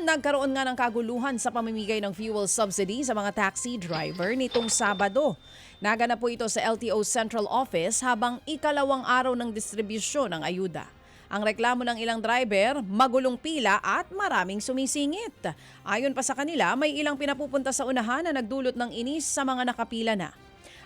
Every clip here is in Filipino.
Nagkaroon nga ng kaguluhan sa pamimigay ng fuel subsidy sa mga taxi driver nitong Sabado. Naganap po ito sa LTO Central Office habang ikalawang araw ng distribusyon ng ayuda. Ang reklamo ng ilang driver, magulong pila at maraming sumisingit. Ayon pa sa kanila, may ilang pinapupunta sa unahan na nagdulot ng inis sa mga nakapila na.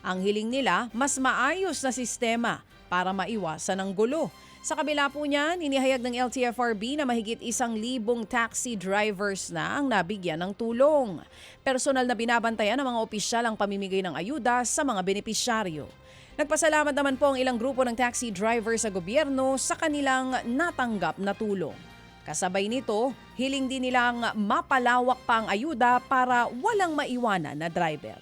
Ang hiling nila, mas maayos na sistema para maiwasan ang gulo. Sa kabila po niyan, inihayag ng LTFRB na mahigit 1,000 taxi drivers na ang nabigyan ng tulong. Personal na binabantayan ng mga opisyal ang pamimigay ng ayuda sa mga benepisyaryo. Nagpasalamat naman po ang ilang grupo ng taxi drivers sa gobyerno sa kanilang natanggap na tulong. Kasabay nito, hiling din nilang mapalawak pa ang ayuda para walang maiwanan na driver.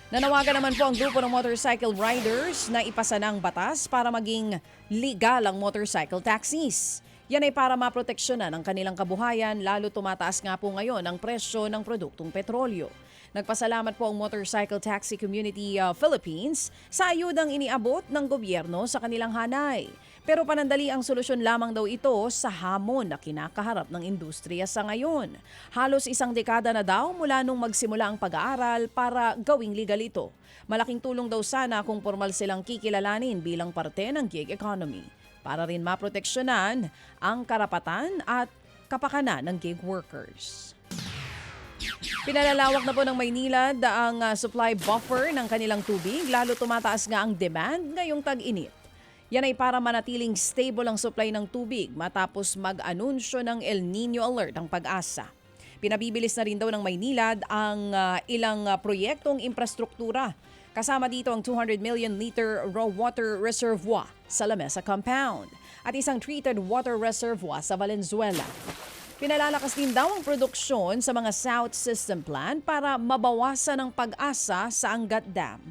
Nanawagan naman po ang grupo ng motorcycle riders na ipasa ng batas para maging legal ang motorcycle taxis. Yan ay para maproteksyonan ang kanilang kabuhayan, lalo tumataas nga po ngayon ang presyo ng produktong petrolyo. Nagpasalamat po ang Motorcycle Taxi Community Philippines sa ayudang iniabot ng gobyerno sa kanilang hanay. Pero panandali ang solusyon lamang daw ito sa hamon na kinakaharap ng industriya sa ngayon. Halos 1 dekada na daw mula nung magsimula ang pag-aaral para gawing legal ito. Malaking tulong daw sana kung formal silang kikilalanin bilang parte ng gig economy para rin maproteksyonan ang karapatan at kapakanan ng gig workers. Pinalalawak na po ng Maynilad ang supply buffer ng kanilang tubig, lalo tumataas nga ang demand ngayong tag-init. Yan ay para manatiling stable ang supply ng tubig matapos mag-anunsyo ng El Nino Alert ang Pag-asa. Pinabibilis na rin daw ng Maynilad ang ilang proyektong infrastruktura. Kasama dito ang 200 million liter raw water reservoir sa La Mesa Compound at isang treated water reservoir sa Valenzuela. Pinalalakas din daw ang produksyon sa mga South System Plant para mabawasan ang pag-asa sa Angat Dam.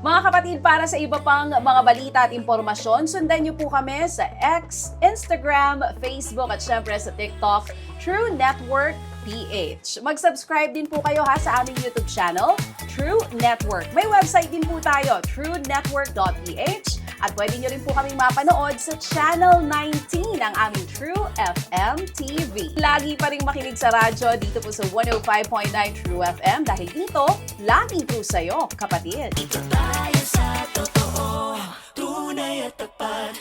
Mga kapatid, para sa iba pang mga balita at impormasyon, sundan niyo po kami sa X, Instagram, Facebook at syempre sa TikTok, True Network PH. Mag-subscribe din po kayo sa aming YouTube channel, True Network. May website din po tayo, truenetwork.ph. At pwede nyo rin po kaming mapanood sa Channel 19 ng aming True FM TV. Lagi pa rin makinig sa radyo dito po sa 105.9 True FM dahil dito, laging true sa'yo, kapatid. Ito tayo sa totoo, tunay at tapat.